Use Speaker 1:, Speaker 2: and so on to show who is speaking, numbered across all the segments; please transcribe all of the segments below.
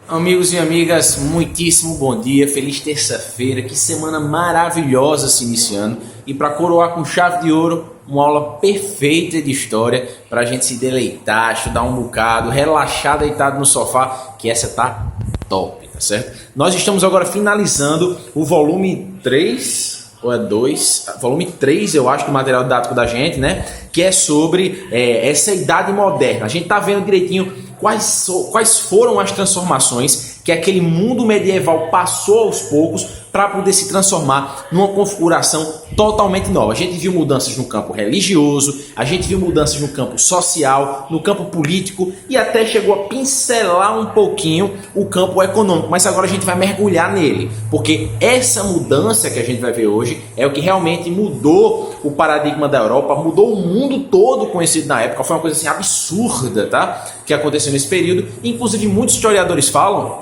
Speaker 1: Amigos e amigas, muitíssimo bom dia, feliz terça-feira, que semana maravilhosa se iniciando. E para coroar com chave de ouro, uma aula perfeita de história para a gente se deleitar, estudar um bocado, relaxar deitado no sofá, que essa tá top, tá certo? Nós estamos agora finalizando o volume 3, ou é 2, volume 3 eu acho, do material didático da gente, né? Que é sobre essa idade moderna. A gente tá vendo direitinho quais foram as transformações que aquele mundo medieval passou aos poucos para poder se transformar numa configuração totalmente nova. A gente viu mudanças no campo religioso, a gente viu mudanças no campo social, no campo político e até chegou a pincelar um pouquinho o campo econômico, mas agora a gente vai mergulhar nele, porque essa mudança que a gente vai ver hoje é o que realmente mudou o paradigma da Europa, mudou o mundo todo conhecido na época. Foi uma coisa assim absurda, tá? Que aconteceu nesse período. Inclusive muitos historiadores falam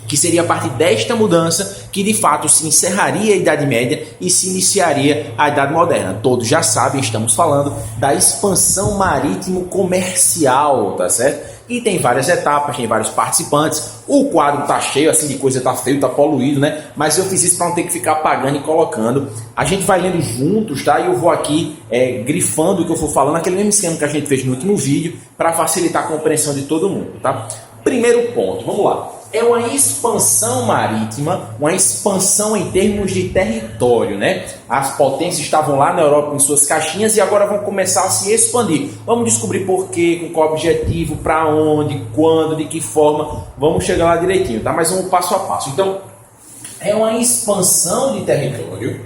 Speaker 1: que seria a partir desta mudança que de fato se encerraria a Idade Média e se iniciaria a Idade Moderna. Todos já sabem, estamos falando da expansão marítimo-comercial, tá certo? E tem várias etapas, tem vários participantes. O quadro tá cheio assim de coisa, tá feio, tá poluído, né? Mas eu fiz isso para não ter que ficar apagando e colocando. A gente vai lendo juntos, tá? E eu vou aqui grifando o que eu for falando, aquele mesmo esquema que a gente fez no último vídeo, para facilitar a compreensão de todo mundo, tá? Primeiro ponto, vamos lá. É uma expansão marítima, uma expansão em termos de território, né? As potências estavam lá na Europa em suas caixinhas e agora vão começar a se expandir. Vamos descobrir por quê, com qual objetivo, para onde, quando, de que forma. Vamos chegar lá direitinho, tá? Mas vamos passo a passo. Então, é uma expansão de território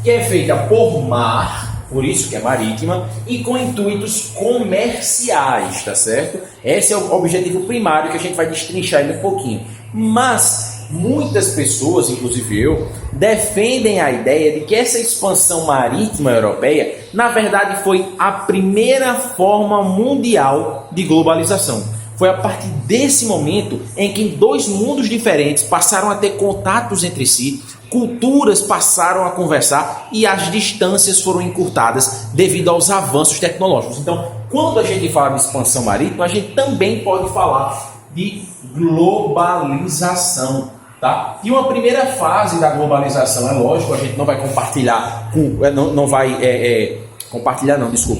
Speaker 1: que é feita por mar, por isso que é marítima, e com intuitos comerciais, tá certo? Esse é o objetivo primário que a gente vai destrinchar ainda um pouquinho. Mas muitas pessoas, inclusive eu, defendem a ideia de que essa expansão marítima europeia, na verdade, foi a primeira forma mundial de globalização. Foi a partir desse momento em que dois mundos diferentes passaram a ter contatos entre si, culturas passaram a conversar e as distâncias foram encurtadas devido aos avanços tecnológicos. Então, quando a gente fala de expansão marítima, a gente também pode falar de globalização, tá? E uma primeira fase da globalização, é lógico, a gente não vai compartilhar, a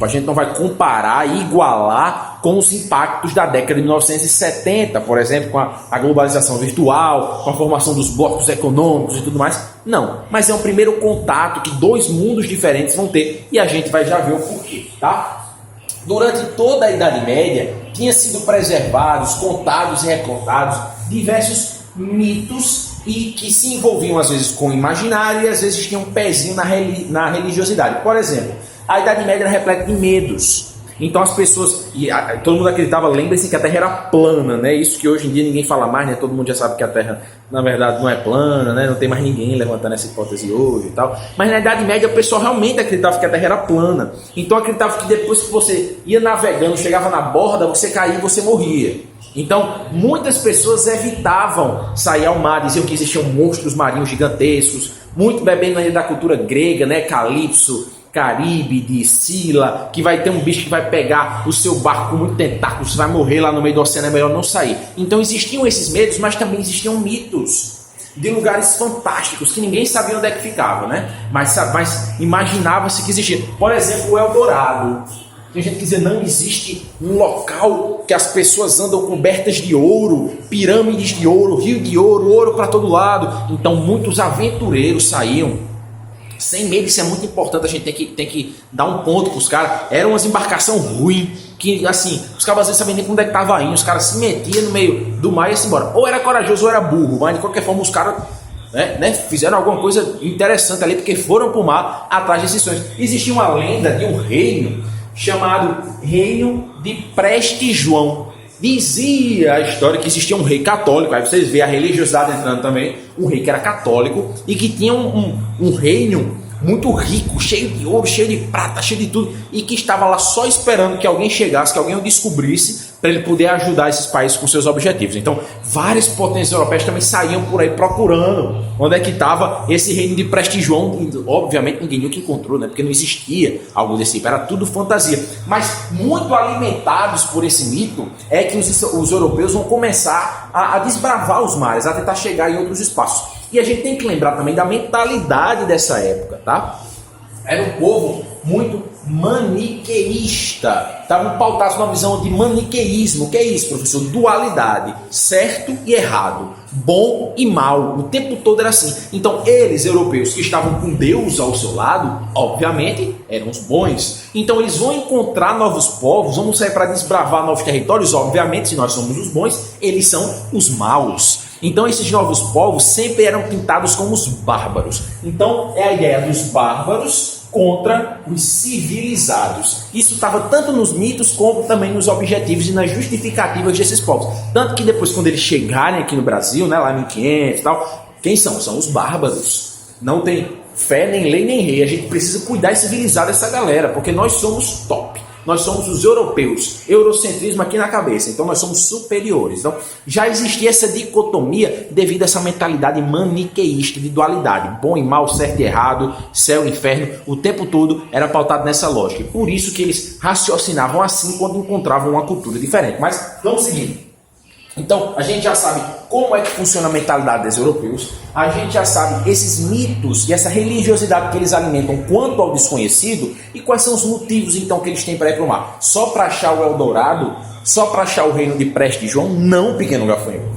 Speaker 1: gente não vai comparar e igualar com os impactos da década de 1970, por exemplo, com a globalização virtual, com a formação dos blocos econômicos e tudo mais. Não, mas é um primeiro contato que dois mundos diferentes vão ter e a gente vai já ver o porquê, tá? Durante toda a Idade Média, tinha sido preservados, contados e recontados diversos mitos e que se envolviam às vezes com o imaginário e às vezes tinham um pezinho na religiosidade. Por exemplo, a Idade Média era repleta de medos. Então as pessoas, todo mundo acreditava, lembrem-se que a Terra era plana, né? Isso que hoje em dia ninguém fala mais, né? Todo mundo já sabe que a Terra, na verdade, não é plana, né? Não tem mais ninguém levantando essa hipótese hoje e tal. Mas na Idade Média o pessoal realmente acreditava que a Terra era plana. Então acreditava que depois que você ia navegando, chegava na borda, você caía e você morria. Então, muitas pessoas evitavam sair ao mar, diziam que existiam monstros marinhos gigantescos, muito bebendo ainda da cultura grega, né? Calipso, Caríbide, Sila, que vai ter um bicho que vai pegar o seu barco com muito tentáculo, você vai morrer lá no meio do oceano, é melhor não sair. Então existiam esses medos, mas também existiam mitos de lugares fantásticos que ninguém sabia onde é que ficava, né? Mas imaginava-se que existia. Por exemplo, o Eldorado. Tem gente que diz, não existe um local que as pessoas andam cobertas de ouro, pirâmides de ouro, rio de ouro, ouro para todo lado. Então muitos aventureiros saíam sem medo. Isso é muito importante, a gente tem que dar um ponto para os caras. Era umas embarcação ruim, que assim, os caras às vezes sabiam nem como é que estava indo, os caras se metiam no meio do mar e iam embora. Ou era corajoso ou era burro, mas de qualquer forma os caras fizeram alguma coisa interessante ali, porque foram para o mar atrás desses sonhos. Existia uma lenda de um reino chamado Reino de Preste João. Dizia a história que existia um rei católico, aí vocês veem a religiosidade entrando também, um rei que era católico e que tinha um reino muito rico, cheio de ouro, cheio de prata, cheio de tudo, e que estava lá só esperando que alguém chegasse, que alguém o descobrisse, para ele poder ajudar esses países com seus objetivos. Então, várias potências europeias também saíam por aí procurando onde é que estava esse reino de Prestigion. Obviamente ninguém nunca encontrou, né? Porque não existia algo desse tipo, era tudo fantasia. Mas muito alimentados por esse mito é que os europeus vão começar a desbravar os mares, a tentar chegar em outros espaços. E a gente tem que lembrar também da mentalidade dessa época, tá? Era um povo muito maniqueísta. Estavam pautados numa visão de maniqueísmo. O que é isso, professor? Dualidade. Certo e errado. Bom e mal. O tempo todo era assim. Então, eles, europeus, que estavam com Deus ao seu lado, obviamente, eram os bons. Então, eles vão encontrar novos povos, vão sair para desbravar novos territórios. Obviamente, se nós somos os bons, eles são os maus. Então, esses novos povos sempre eram pintados como os bárbaros. Então, é a ideia dos bárbaros contra os civilizados. Isso estava tanto nos mitos como também nos objetivos e nas justificativas desses povos. Tanto que depois, quando eles chegarem aqui no Brasil, né, lá em 1500 e tal, quem são? São os bárbaros. Não tem fé, nem lei, nem rei. A gente precisa cuidar e civilizar dessa galera, porque nós somos top. Nós somos os europeus, eurocentrismo aqui na cabeça, então nós somos superiores. Então já existia essa dicotomia devido a essa mentalidade maniqueísta de dualidade, bom e mal, certo e errado, céu e inferno, o tempo todo era pautado nessa lógica. E por isso que eles raciocinavam assim quando encontravam uma cultura diferente. Mas vamos seguir. Então, a gente já sabe como é que funciona a mentalidade dos europeus, a gente já sabe esses mitos e essa religiosidade que eles alimentam quanto ao desconhecido e quais são os motivos então que eles têm para ir para o mar. Só para achar o Eldorado? Só para achar o reino de Prestigion? Não, pequeno gafanhoto.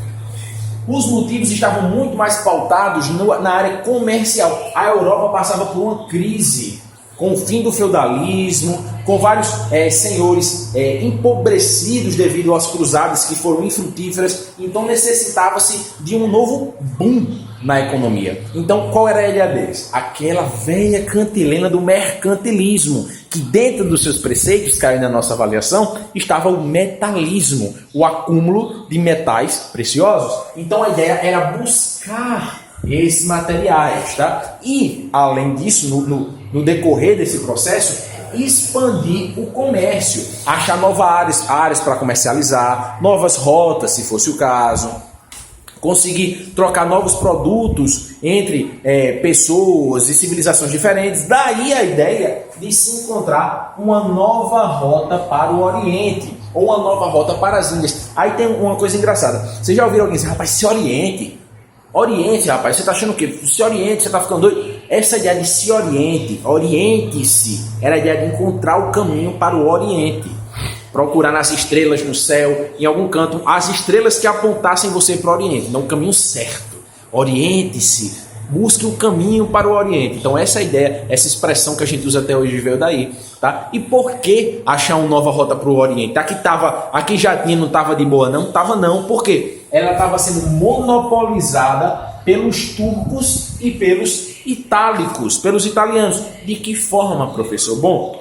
Speaker 1: Os motivos estavam muito mais pautados na área comercial. A Europa passava por uma crise com o fim do feudalismo, com vários senhores empobrecidos devido às cruzadas que foram infrutíferas, então necessitava-se de um novo boom na economia. Então qual era a ideia deles? Aquela velha cantilena do mercantilismo, que dentro dos seus preceitos, caindo na nossa avaliação, estava o metalismo, o acúmulo de metais preciosos. Então a ideia era buscar esses materiais, tá? E além disso, no decorrer desse processo, expandir o comércio, achar novas áreas para comercializar, novas rotas, se fosse o caso, conseguir trocar novos produtos entre pessoas e civilizações diferentes. Daí a ideia de se encontrar uma nova rota para o Oriente, ou uma nova rota para as Índias. Aí tem uma coisa engraçada. Vocês já ouviram alguém dizer, rapaz, se Oriente, rapaz, você tá achando o quê? Se oriente, você tá ficando doido? Essa ideia de se oriente-se, era a ideia de encontrar o caminho para o Oriente. Procurar nas estrelas no céu, em algum canto, as estrelas que apontassem você para o Oriente, não o caminho certo. Oriente-se, busque o caminho para o Oriente. Então essa ideia, essa expressão que a gente usa até hoje veio daí, tá? E por que achar uma nova rota para o Oriente? Aqui já tinha, não estava de boa, não? Estava não, por quê? Ela estava sendo monopolizada pelos turcos e pelos itálicos, pelos italianos. De que forma, professor? Bom,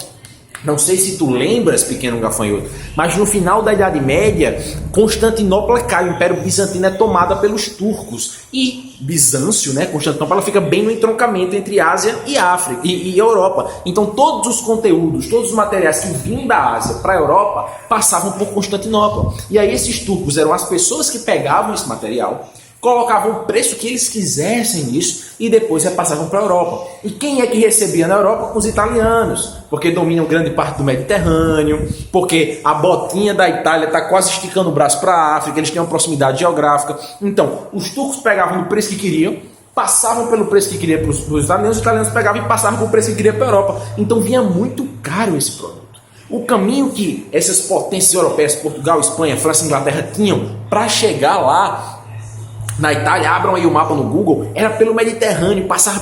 Speaker 1: não sei se tu lembras, pequeno gafanhoto, mas no final da Idade Média, Constantinopla cai, o Império Bizantino é tomada pelos turcos. E Bizâncio, né, Constantinopla, ela fica bem no entroncamento entre Ásia e África e Europa. Então todos os conteúdos, todos os materiais que vinham da Ásia para a Europa passavam por Constantinopla. E aí esses turcos eram as pessoas que pegavam esse material, colocavam o preço que eles quisessem nisso e depois repassavam para a Europa. E quem é que recebia na Europa? Os italianos, porque dominam grande parte do Mediterrâneo, porque a botinha da Itália está quase esticando o braço para a África, eles têm uma proximidade geográfica. Então, os turcos pegavam o preço que queriam, passavam pelo preço que queria para os italianos pegavam e passavam pelo preço que queria para a Europa. Então vinha muito caro esse produto. O caminho que essas potências europeias, Portugal, Espanha, França e Inglaterra tinham para chegar lá na Itália, abram aí o mapa no Google, era pelo Mediterrâneo, passava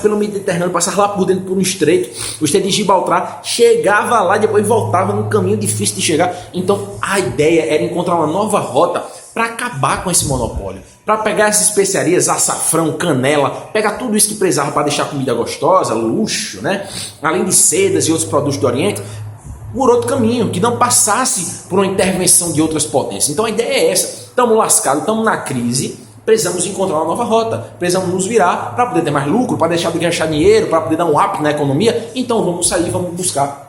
Speaker 1: lá por dentro por um estreito, o estreito de Gibraltar, chegava lá e depois voltava num caminho difícil de chegar. Então a ideia era encontrar uma nova rota para acabar com esse monopólio, para pegar essas especiarias, açafrão, canela, pegar tudo isso que precisava para deixar a comida gostosa, luxo, né? Além de sedas e outros produtos do Oriente, por outro caminho, que não passasse por uma intervenção de outras potências. Então a ideia é essa, estamos lascados, estamos na crise, precisamos encontrar uma nova rota, precisamos nos virar para poder ter mais lucro, para deixar de gastar dinheiro, para poder dar um up na economia. Então vamos sair, vamos buscar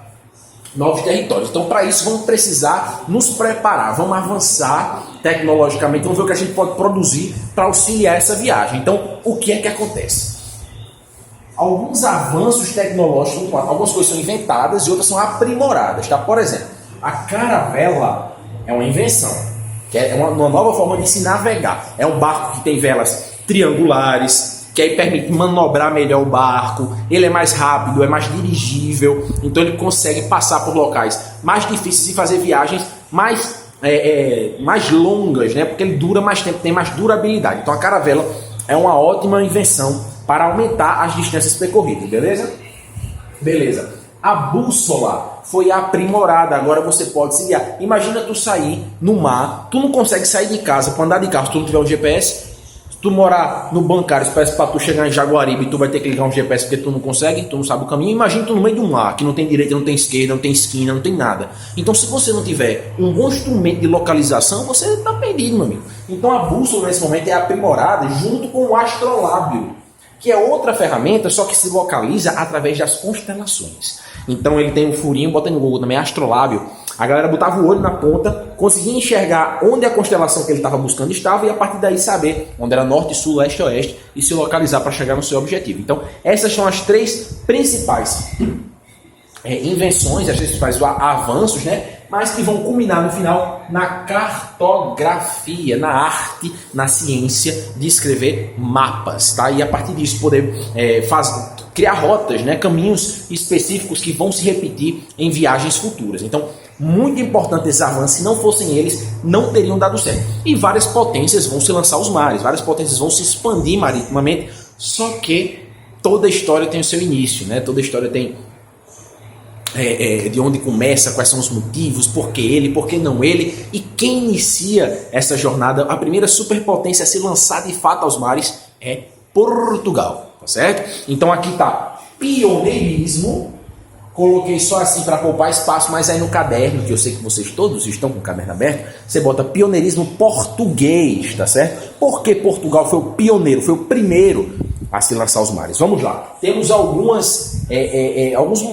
Speaker 1: novos territórios. Então para isso vamos precisar nos preparar, vamos avançar tecnologicamente, vamos ver o que a gente pode produzir para auxiliar essa viagem. Então o que é que acontece? Alguns avanços tecnológicos, algumas coisas são inventadas e outras são aprimoradas, tá? Por exemplo, a caravela é uma invenção, que é uma nova forma de se navegar. É um barco que tem velas triangulares, que aí permite manobrar melhor o barco, ele é mais rápido, é mais dirigível, então ele consegue passar por locais mais difíceis e fazer viagens mais longas, né? Porque ele dura mais tempo, tem mais durabilidade. Então a caravela é uma ótima invenção para aumentar as distâncias percorridas, beleza? Beleza. A bússola foi aprimorada, agora você pode se guiar. Imagina tu sair no mar, tu não consegue sair de casa para andar de carro se tu não tiver um GPS. Se tu morar no bancário, para tu chegar em Jaguaribe, tu vai ter que ligar um GPS porque tu não consegue, tu não sabe o caminho. Imagina tu no meio do mar, que não tem direita, não tem esquerda, não tem esquina, não tem nada. Então se você não tiver um bom instrumento de localização, você está perdido, meu amigo. Então a bússola nesse momento é aprimorada junto com o astrolábio, que é outra ferramenta, só que se localiza através das constelações. Então ele tem um furinho, bota no Google também, astrolábio. A galera botava o olho na ponta, conseguia enxergar onde a constelação que ele estava buscando estava e a partir daí saber onde era norte, sul, leste, oeste e se localizar para chegar no seu objetivo. Então essas são as três principais invenções, as três principais avanços, né? Mas que vão culminar no final na cartografia, na arte, na ciência de escrever mapas, tá? E a partir disso poder criar rotas, né? Caminhos específicos que vão se repetir em viagens futuras. Então, muito importante esses avanços, se não fossem eles, não teriam dado certo. E várias potências vão se lançar aos mares, várias potências vão se expandir maritimamente, só que toda história tem o seu início, né? Toda história tem de onde começa, quais são os motivos, por que ele, por que não ele, e quem inicia essa jornada, a primeira superpotência a se lançar de fato aos mares é Portugal, tá certo? Então aqui tá pioneirismo, coloquei só assim para poupar espaço, mas aí no caderno, que eu sei que vocês todos estão com o caderno aberto, você bota pioneirismo português, tá certo? Porque Portugal foi o pioneiro, foi o primeiro a se lançar aos mares. Vamos lá, temos alguns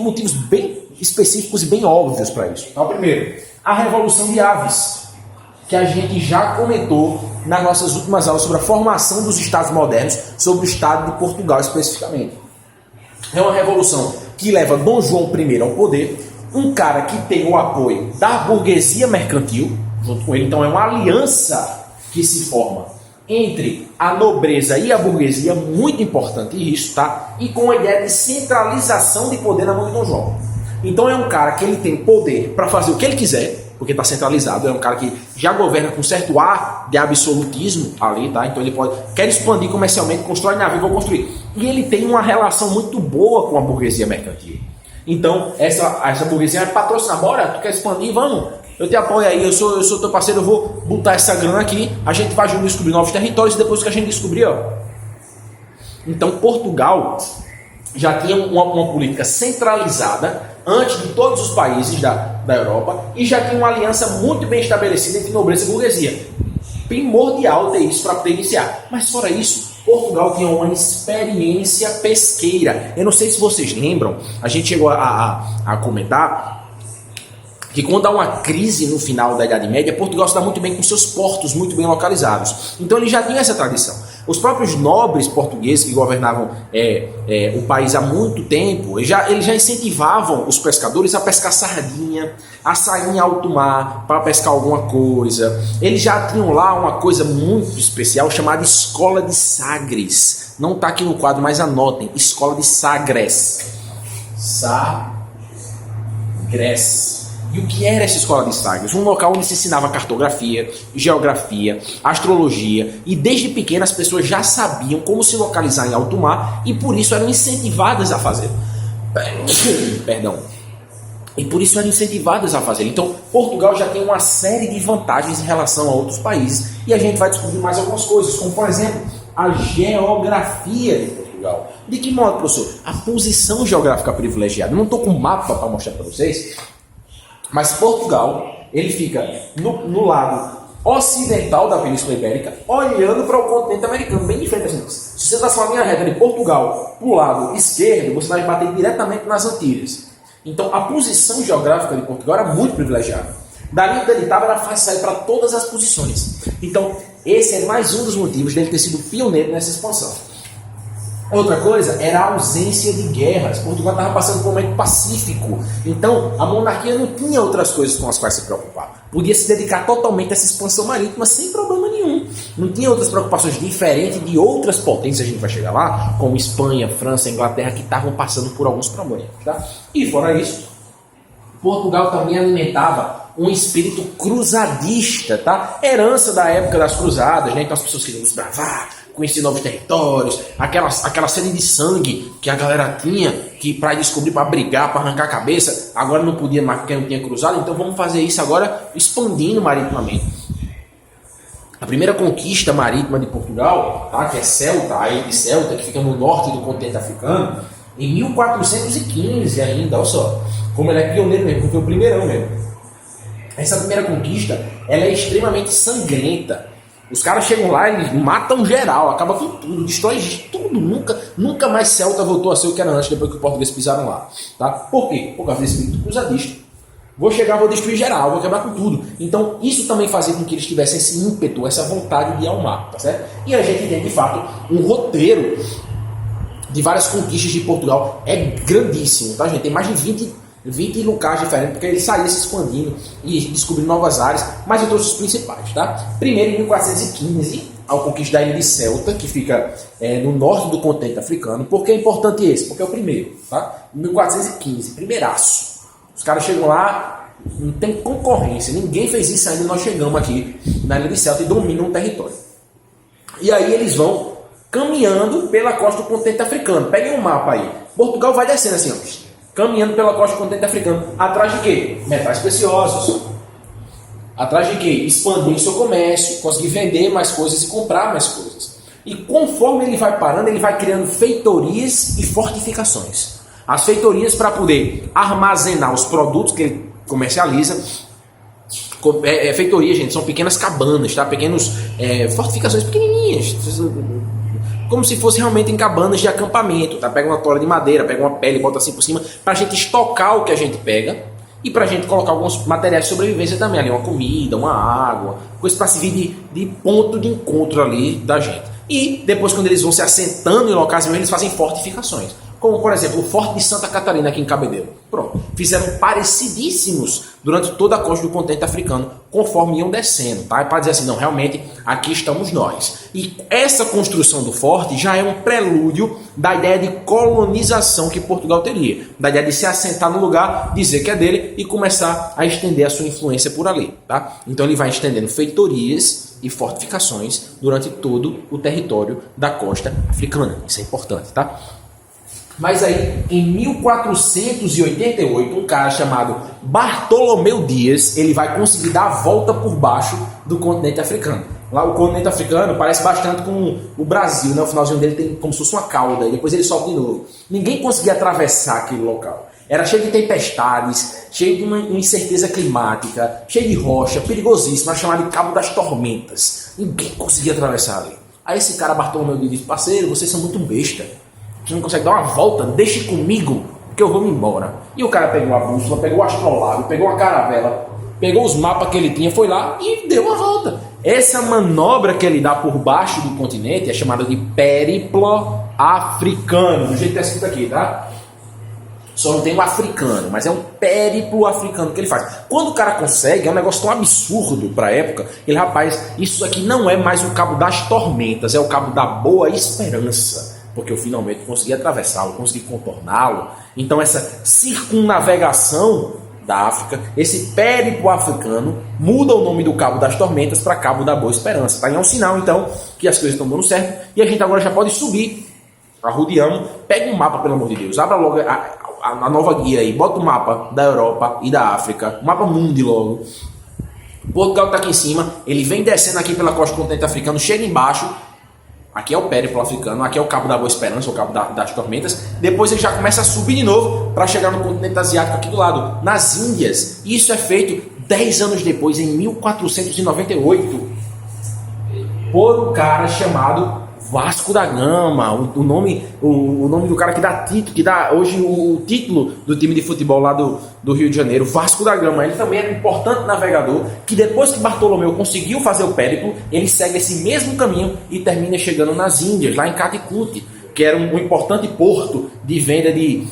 Speaker 1: motivos bem específicos e bem óbvios para isso. Então, primeiro, a Revolução de Aves, que a gente já comentou nas nossas últimas aulas sobre a formação dos estados modernos, sobre o estado de Portugal especificamente. É uma revolução que leva Dom João I ao poder, um cara que tem o apoio da burguesia mercantil, junto com ele, então é uma aliança que se forma entre a nobreza e a burguesia, muito importante isso, tá? E com a ideia de centralização de poder na mão de Dom João. Então é um cara que ele tem poder para fazer o que ele quiser, porque está centralizado, é um cara que já governa com certo ar de absolutismo ali, tá? Então ele quer expandir comercialmente, constrói navio, vou construir. E ele tem uma relação muito boa com a burguesia mercantil. Então essa burguesia vai patrocinar, bora, tu quer expandir, vamos, eu te apoio aí, eu sou teu parceiro, eu vou botar essa grana aqui, a gente vai junto descobrir novos territórios e depois que a gente descobrir, ó. Então Portugal já tinha uma política centralizada antes de todos os países da Europa e já tinha uma aliança muito bem estabelecida entre nobreza e burguesia. Primordial ter isso para poder iniciar. Mas fora isso, Portugal tinha uma experiência pesqueira. Eu não sei se vocês lembram, a gente chegou a comentar que quando há uma crise no final da Idade Média, Portugal se dá muito bem com seus portos muito bem localizados. Então ele já tinha essa tradição. Os próprios nobres portugueses que governavam o país há muito tempo, eles já incentivavam os pescadores a pescar sardinha, a sair em alto mar para pescar alguma coisa. Eles já tinham lá uma coisa muito especial chamada Escola de Sagres. Não está aqui no quadro, mas anotem. Escola de Sagres. Sagres. E o que era essa escola de Sagres? Um local onde se ensinava cartografia, geografia, astrologia, e desde pequenas as pessoas já sabiam como se localizar em alto mar e por isso eram incentivadas a fazer. Perdão. E por isso eram incentivadas a fazer. Então, Portugal já tem uma série de vantagens em relação a outros países e a gente vai descobrir mais algumas coisas, como por exemplo, a geografia de Portugal. De que modo, professor? A posição geográfica privilegiada. Eu não estou com mapa para mostrar para vocês, mas Portugal, ele fica no lado ocidental da Península Ibérica, olhando para o continente americano, bem diferente. Assim. Se você traçar uma linha reta de Portugal para o lado esquerdo, você vai bater diretamente nas Antilhas. Então, a posição geográfica de Portugal era muito privilegiada. Dali onde ele estava era fácil sair para todas as posições. Então, esse é mais um dos motivos dele ter sido pioneiro nessa expansão. Outra coisa era a ausência de guerras. Portugal estava passando por um momento pacífico. Então, a monarquia não tinha outras coisas com as quais se preocupar. Podia se dedicar totalmente a essa expansão marítima sem problema nenhum. Não tinha outras preocupações diferentes de outras potências, a gente vai chegar lá, como Espanha, França, Inglaterra, que estavam passando por alguns problemas. Tá? E fora isso, Portugal também alimentava um espírito cruzadista, tá? Herança da época das cruzadas, né? Então as pessoas queriam desbravar, conhecer novos territórios, aquela sede de sangue que a galera tinha, que para descobrir, para brigar, para arrancar a cabeça, agora não podia mais porque não tinha cruzado, então vamos fazer isso agora expandindo maritimamente. A primeira conquista marítima de Portugal, tá? Que é Ceuta, a ilha de Ceuta, que fica no norte do continente africano, em 1415 ainda, olha só, como ele é pioneiro mesmo, foi o primeirão mesmo. Essa primeira conquista, ela é extremamente sangrenta. Os caras chegam lá e matam geral, acaba com tudo, destrói tudo. Nunca mais Ceuta voltou a ser o que era antes, depois que os portugueses pisaram lá. Tá? Por quê? Por causa desse espírito cruzadista. Vou chegar, vou destruir geral, vou quebrar com tudo. Então, isso também fazia com que eles tivessem esse ímpeto, essa vontade de ir ao mar. Tá certo? E a gente tem, de fato, um roteiro de várias conquistas de Portugal. É grandíssimo, tá, gente? Tem mais de 20 locais diferentes, porque ele saía se expandindo e descobrindo novas áreas, mas eu trouxe os principais, tá? Primeiro, em 1415, a conquista da ilha de Ceuta, que fica no norte do continente africano. Por que é importante esse? Porque é o primeiro, tá? 1415, primeiraço. Os caras chegam lá, não tem concorrência, ninguém fez isso ainda, nós chegamos aqui na ilha de Ceuta e dominam o território. E aí eles vão caminhando pela costa do continente africano. Peguem um mapa aí. Portugal vai descendo assim, ó. Caminhando pela costa do continente africano. Atrás de quê? Metais preciosos. Atrás de quê? Expandir seu comércio, conseguir vender mais coisas e comprar mais coisas. E conforme ele vai parando, ele vai criando feitorias e fortificações. As feitorias para poder armazenar os produtos que ele comercializa. Feitoria, gente, são pequenas cabanas, tá? Pequenos fortificações pequenininhas. Como se fosse realmente em cabanas de acampamento, tá? Pega uma tola de madeira, pega uma pele, bota assim por cima, pra gente estocar o que a gente pega e pra gente colocar alguns materiais de sobrevivência também, ali uma comida, uma água, coisa pra servir de ponto de encontro ali da gente. E depois, quando eles vão se assentando em locais, eles fazem fortificações. Como, por exemplo, o Forte de Santa Catarina aqui em Cabedelo. Pronto. Fizeram parecidíssimos durante toda a costa do continente africano, conforme iam descendo, tá? Para dizer assim, não, realmente, aqui estamos nós. E essa construção do forte já é um prelúdio da ideia de colonização que Portugal teria. Da ideia de se assentar no lugar, dizer que é dele e começar a estender a sua influência por ali, tá? Então ele vai estendendo feitorias e fortificações durante todo o território da costa africana. Isso é importante, tá? Mas aí, em 1488, um cara chamado Bartolomeu Dias, ele vai conseguir dar a volta por baixo do continente africano. Lá o continente africano parece bastante com o Brasil, né? O finalzinho dele tem como se fosse uma cauda, e depois ele sobe de novo. Ninguém conseguia atravessar aquele local. Era cheio de tempestades, cheio de uma incerteza climática, cheio de rocha, perigosíssimo, era chamado de Cabo das Tormentas. Ninguém conseguia atravessar ali. Aí esse cara Bartolomeu Dias disse, parceiro, vocês são muito besta. Você não consegue dar uma volta, deixe comigo, que eu vou me embora. E o cara pegou a bússola, pegou o astrolábio, pegou a caravela, pegou os mapas que ele tinha, foi lá e deu uma volta. Essa manobra que ele dá por baixo do continente é chamada de périplo africano, do jeito que está escrito aqui, tá? Só não tem um africano, mas é um périplo africano que ele faz. Quando o cara consegue, é um negócio tão absurdo para a época, ele, rapaz, isso aqui não é mais o Cabo das Tormentas, é o Cabo da Boa Esperança. Porque eu finalmente consegui atravessá-lo, consegui contorná-lo. Então essa circunnavegação da África, esse périplo africano, muda o nome do Cabo das Tormentas para Cabo da Boa Esperança. Tá? E é um sinal, então, que as coisas estão dando certo. E a gente agora já pode subir, arrodeando, pega um mapa, pelo amor de Deus, abra logo a nova guia aí, bota o mapa da Europa e da África, o mapa mundi logo. Portugal está aqui em cima, ele vem descendo aqui pela costa do continente africano, chega embaixo. Aqui é o périplo africano, aqui é o Cabo da Boa Esperança, o Cabo das Tormentas. Depois ele já começa a subir de novo para chegar no continente asiático aqui do lado, nas Índias. Isso é feito 10 anos depois, em 1498, por um cara chamado Vasco da Gama, o nome do cara que dá título, que dá hoje o título do time de futebol lá do Rio de Janeiro, Vasco da Gama. Ele também era um importante navegador, que depois que Bartolomeu conseguiu fazer o périplo, ele segue esse mesmo caminho e termina chegando nas Índias, lá em Caticut, que era um importante porto de venda de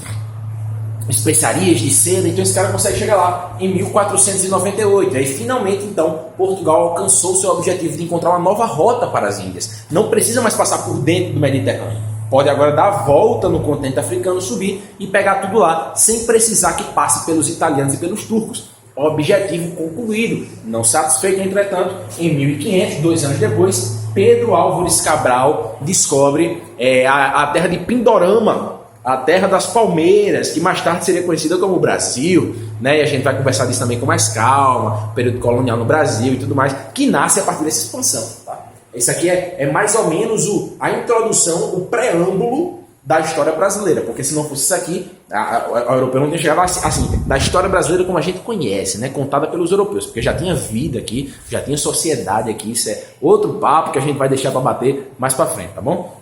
Speaker 1: especiarias, de seda. Então esse cara consegue chegar lá em 1498. Aí finalmente então Portugal alcançou seu objetivo de encontrar uma nova rota para as Índias. Não precisa mais passar por dentro do Mediterrâneo. Pode agora dar a volta no continente africano, subir e pegar tudo lá, sem precisar que passe pelos italianos e pelos turcos. Objetivo concluído. Não satisfeito, entretanto, em 1500, 2 anos depois, Pedro Álvares Cabral descobre a terra de Pindorama, a terra das palmeiras, que mais tarde seria conhecida como Brasil, né? E a gente vai conversar disso também com mais calma, período colonial no Brasil e tudo mais, que nasce a partir dessa expansão. Tá? Isso aqui é mais ou menos a introdução, o preâmbulo da história brasileira, porque se não fosse isso aqui, a europeu não tinha chegado assim, da história brasileira como a gente conhece, né? Contada pelos europeus, porque já tinha vida aqui, já tinha sociedade aqui, isso é outro papo que a gente vai deixar para bater mais para frente, tá bom?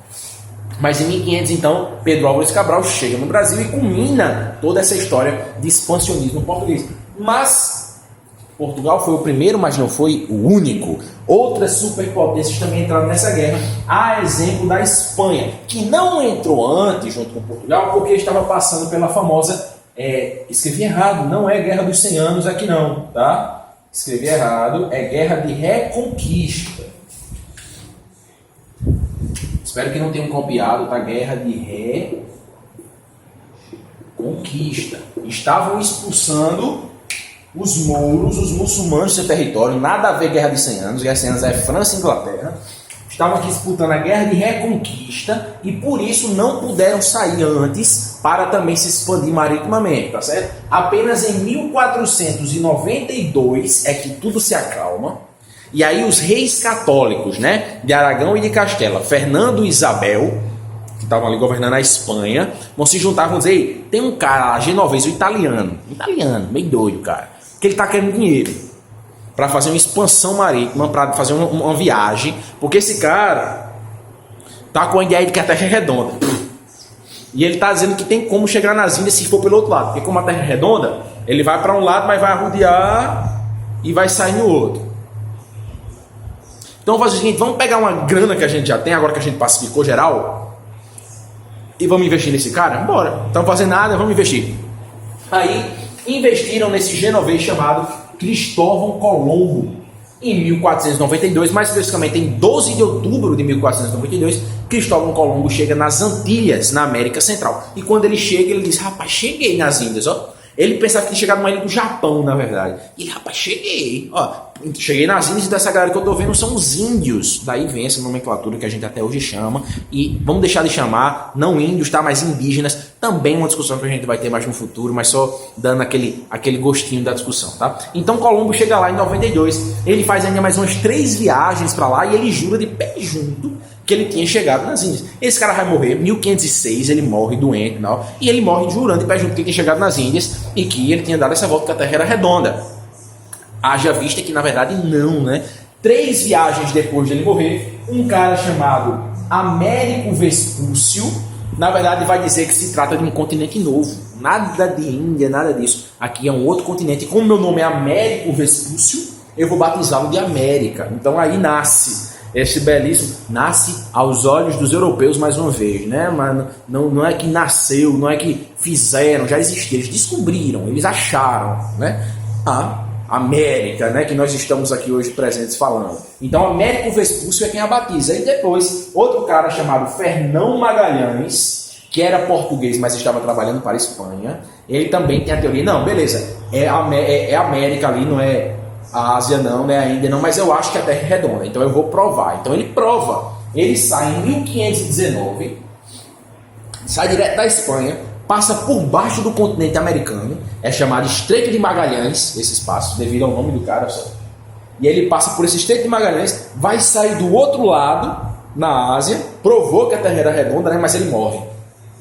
Speaker 1: Mas em 1500, então, Pedro Álvares Cabral chega no Brasil e culmina toda essa história de expansionismo português. Mas Portugal foi o primeiro, mas não foi o único. Outras superpotências também entraram nessa guerra, a exemplo da Espanha, que não entrou antes junto com Portugal, porque estava passando pela famosa... escrevi errado, não é Guerra dos 100 Anos aqui não, tá? Escrevi errado, é Guerra de Reconquista. Espero que não tenham copiado, tá? Guerra de Reconquista. Estavam expulsando os mouros, os muçulmanos do seu território. Nada a ver Guerra de 100 Anos. Guerra de 100 Anos é França e Inglaterra. Estavam aqui disputando a Guerra de Reconquista e por isso não puderam sair antes para também se expandir maritimamente, tá certo? Apenas em 1492 é que tudo se acalma. E aí os reis católicos, né, de Aragão e de Castela, Fernando e Isabel, que estavam ali governando a Espanha, vão se juntar e vão dizer: ei, tem um cara lá, genovês, o italiano, meio doido, cara, que ele tá querendo dinheiro para fazer uma expansão marítima, para fazer uma viagem, porque esse cara tá com a ideia de que a Terra é redonda. E ele tá dizendo que tem como chegar nas Índias se for pelo outro lado, porque como a Terra é redonda, ele vai para um lado, mas vai arrodear e vai sair no outro. Então vamos fazer o seguinte, vamos pegar uma grana que a gente já tem, agora que a gente pacificou geral, e vamos investir nesse cara? Bora, não estamos fazendo nada, vamos investir. Aí investiram nesse genovês chamado Cristóvão Colombo, em 1492, mais especificamente em 12 de outubro de 1492, Cristóvão Colombo chega nas Antilhas, na América Central. E quando ele chega, ele diz: rapaz, cheguei nas Índias, ó. Ele pensava que tinha chegado numa ilha do Japão, na verdade. E ele: rapaz, cheguei. Ó, cheguei nas Índias e dessa galera que eu tô vendo são os índios. Daí vem essa nomenclatura que a gente até hoje chama. E vamos deixar de chamar, não índios, tá? Mas indígenas. Também uma discussão que a gente vai ter mais no futuro, mas só dando aquele gostinho da discussão, tá? Então Colombo chega lá em 92. Ele faz ainda mais umas 3 viagens para lá e ele jura de pé junto que ele tinha chegado nas Índias. Esse cara vai morrer, 1506, ele morre doente, não, e ele morre jurando de pé junto que ele tinha chegado nas Índias e que ele tinha dado essa volta que a Terra era redonda. Haja vista que, na verdade, não, né? 3 viagens depois de ele morrer, um cara chamado Américo Vespúcio, na verdade, vai dizer que se trata de um continente novo. Nada de Índia, nada disso. Aqui é um outro continente. Como meu nome é Américo Vespúcio, eu vou batizá-lo de América. Então aí nasce esse belíssimo, nasce aos olhos dos europeus mais uma vez, né? Mas não é que nasceu, não é que fizeram, já existia, eles descobriram, eles acharam, né? A América, né? Que nós estamos aqui hoje presentes falando. Então Américo Vespúcio é quem a batiza. E depois, outro cara chamado Fernão Magalhães, que era português, mas estava trabalhando para a Espanha, ele também tem a teoria, não, beleza, é América ali, não é a Ásia não, né, a Índia não, mas eu acho que a Terra é redonda, então eu vou provar. Então ele prova, ele sai em 1519, sai direto da Espanha, passa por baixo do continente americano, é chamado Estreito de Magalhães, esse espaço, devido ao nome do cara só. E ele passa por esse Estreito de Magalhães, vai sair do outro lado, na Ásia, provou que a Terra era redonda, né, mas ele morre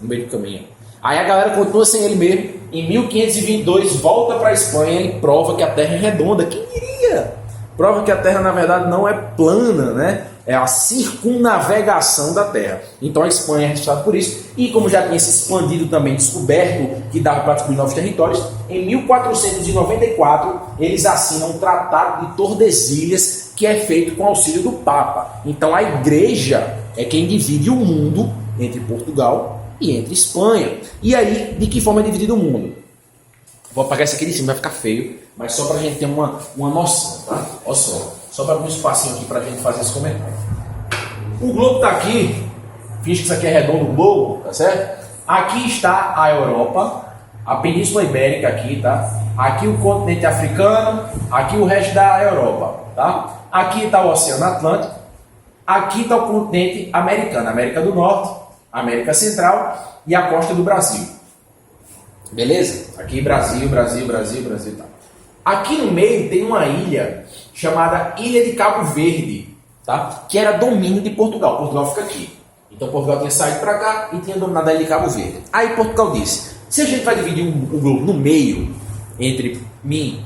Speaker 1: no meio do caminho. Aí a galera continua sem ele mesmo, Em 1522 volta para a Espanha e prova que a Terra é redonda. Quem diria? Prova que a Terra na verdade não é plana, né? É a circunnavegação da Terra. Então a Espanha é responsável por isso. E como já tinha se expandido também, descoberto que dava para descobrir novos territórios, em 1494 eles assinam o Tratado de Tordesilhas, que é feito com auxílio do Papa. Então a Igreja é quem divide o mundo entre Portugal e entre Espanha. E aí, de que forma é dividido o mundo? Vou apagar isso aqui de cima, vai ficar feio, mas só para a gente ter uma noção, tá? Olha só para abrir um espacinho aqui para a gente fazer esse comentário. O globo está aqui, finge que isso aqui é redondo, o globo, tá certo? Aqui está a Europa, a Península Ibérica aqui, tá? Aqui o continente africano, aqui o resto da Europa, tá? Aqui está o Oceano Atlântico, aqui está o continente americano, América do Norte, América Central e a costa do Brasil. Beleza? Aqui Brasil, tá. Aqui no meio tem uma ilha chamada Ilha de Cabo Verde, tá? Que era domínio de Portugal. Portugal fica aqui. Então Portugal tinha saído para cá e tinha dominado a Ilha de Cabo Verde. Aí Portugal disse, se a gente vai dividir o globo no meio, entre mim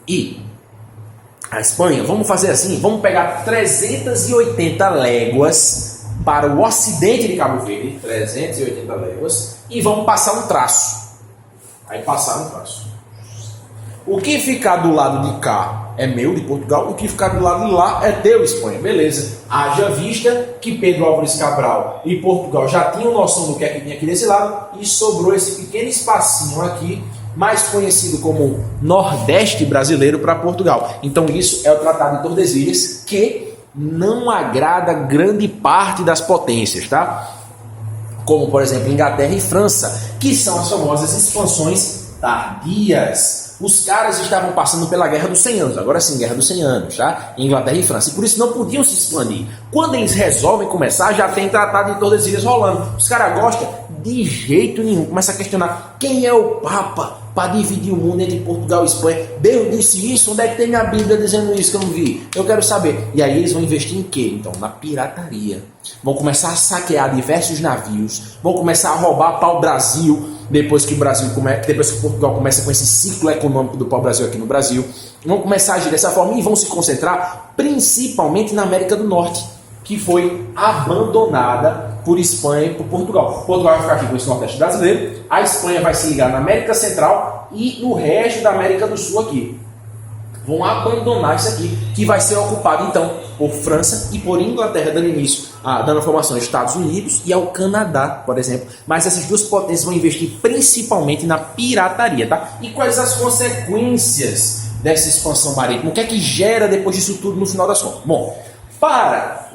Speaker 1: e a Espanha, vamos fazer assim, vamos pegar 380 léguas para o ocidente de Cabo Verde, 380 léguas, e vamos passar um traço. Aí passaram o traço. O que ficar do lado de cá é meu, de Portugal. O que ficar do lado de lá é teu, Espanha. Beleza. Haja vista que Pedro Álvares Cabral e Portugal já tinham noção do que é que tinha aqui desse lado e sobrou esse pequeno espacinho aqui, mais conhecido como Nordeste brasileiro, para Portugal. Então isso é o Tratado de Tordesilhas, que não agrada grande parte das potências, tá? Como, por exemplo, Inglaterra e França, que são as famosas expansões tardias. Os caras estavam passando pela Guerra dos 100 Anos, agora sim, Guerra dos 100 Anos, tá? Inglaterra e França, e por isso não podiam se expandir. Quando eles resolvem começar, já tem Tratado de Tordesilhas rolando. Os caras gostam? De jeito nenhum. Começa a questionar, quem é o Papa para dividir o mundo entre Portugal e Espanha? Deus disse isso? Onde é que tem minha Bíblia dizendo isso que eu não vi? Eu quero saber. E aí eles vão investir em quê? Então, na pirataria. Vão começar a saquear diversos navios, vão começar a roubar pau-brasil, depois que Portugal começa com esse ciclo econômico do pau-brasil aqui no Brasil, vão começar a agir dessa forma e vão se concentrar principalmente na América do Norte, que foi abandonada por Espanha e por Portugal. Portugal vai ficar aqui com esse Nordeste brasileiro, a Espanha vai se ligar na América Central e no resto da América do Sul aqui. Vão abandonar isso aqui, que vai ser ocupado então por França e por Inglaterra, dando início dando formação aos Estados Unidos e ao Canadá, por exemplo. Mas essas duas potências vão investir principalmente na pirataria, tá? E quais as consequências dessa expansão marítima? O que é que gera depois disso tudo no final das contas? Bom, para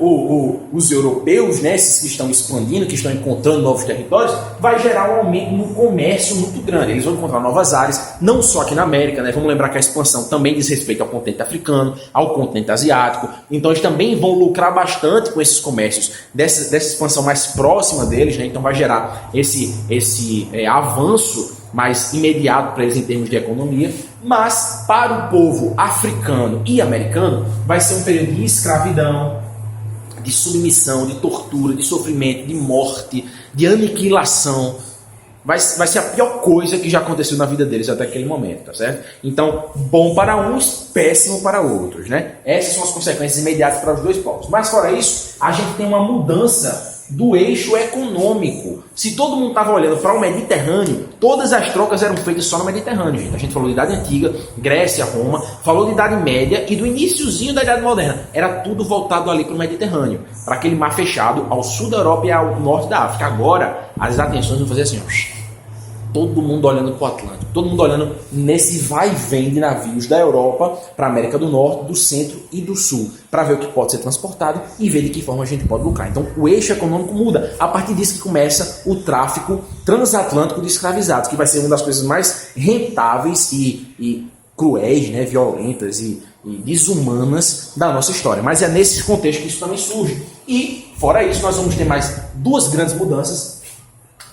Speaker 1: os europeus, né, esses que estão expandindo, que estão encontrando novos territórios, vai gerar um aumento no comércio muito grande. Eles vão encontrar novas áreas, não só aqui na América, né? Vamos lembrar que a expansão também diz respeito ao continente africano, ao continente asiático. Então eles também vão lucrar bastante com esses comércios dessa expansão mais próxima deles, né? Então vai gerar esse avanço mais imediato para eles em termos de economia, mas para o povo africano e americano vai ser um período de escravidão, de submissão, de tortura, de sofrimento, de morte, de aniquilação. Vai ser a pior coisa que já aconteceu na vida deles até aquele momento, tá certo? Então, bom para uns, péssimo para outros, né? Essas são as consequências imediatas para os dois povos. Mas fora isso, a gente tem uma mudança do eixo econômico. Se todo mundo estava olhando para o Mediterrâneo, todas as trocas eram feitas só no Mediterrâneo, gente. A gente falou de Idade Antiga, Grécia, Roma, falou de Idade Média e do iniciozinho da Idade Moderna. Era tudo voltado ali para o Mediterrâneo, para aquele mar fechado ao sul da Europa e ao norte da África. Agora, as atenções vão fazer assim, ó, todo mundo olhando para o Atlântico, todo mundo olhando nesse vai e vem de navios da Europa para a América do Norte, do Centro e do Sul, para ver o que pode ser transportado e ver de que forma a gente pode lucrar. Então o eixo econômico muda. A partir disso que começa o tráfico transatlântico de escravizados, que vai ser uma das coisas mais rentáveis e cruéis, né, violentas e desumanas da nossa história. Mas é nesse contexto que isso também surge. E, fora isso, nós vamos ter mais duas grandes mudanças,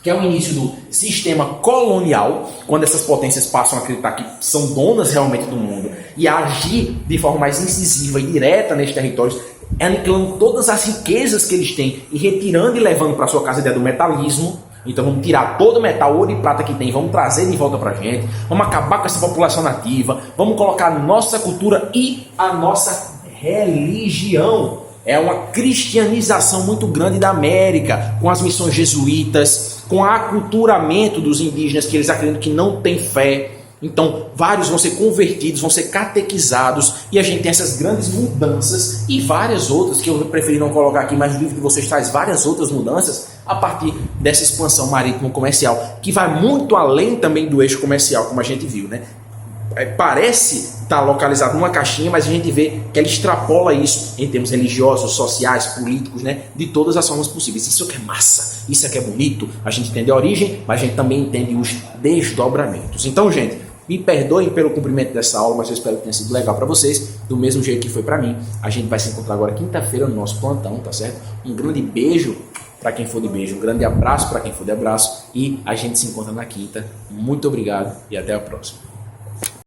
Speaker 1: que é o início do sistema colonial, quando essas potências passam a acreditar que são donas realmente do mundo e a agir de forma mais incisiva e direta nesses territórios, aniquilando todas as riquezas que eles têm e retirando e levando para sua casa a ideia do metalismo. Então vamos tirar todo o metal, ouro e prata que tem, vamos trazer de volta pra gente, vamos acabar com essa população nativa, vamos colocar a nossa cultura e a nossa religião. É uma cristianização muito grande da América, com as missões jesuítas, com o aculturamento dos indígenas, que eles acreditam que não têm fé. Então, vários vão ser convertidos, vão ser catequizados, e a gente tem essas grandes mudanças e várias outras, que eu preferi não colocar aqui, mas o livro de vocês traz várias outras mudanças a partir dessa expansão marítimo-comercial, que vai muito além também do eixo comercial, como a gente viu, né? Parece estar localizado numa caixinha, mas a gente vê que ela extrapola isso em termos religiosos, sociais, políticos, né? De todas as formas possíveis. Isso que é massa, isso que é bonito. A gente entende a origem, mas a gente também entende os desdobramentos. Então, gente, me perdoem pelo cumprimento dessa aula, mas eu espero que tenha sido legal para vocês, do mesmo jeito que foi para mim. A gente vai se encontrar agora quinta-feira no nosso plantão, tá certo? Um grande beijo para quem for de beijo, um grande abraço para quem for de abraço, e a gente se encontra na quinta. Muito obrigado e até a próxima.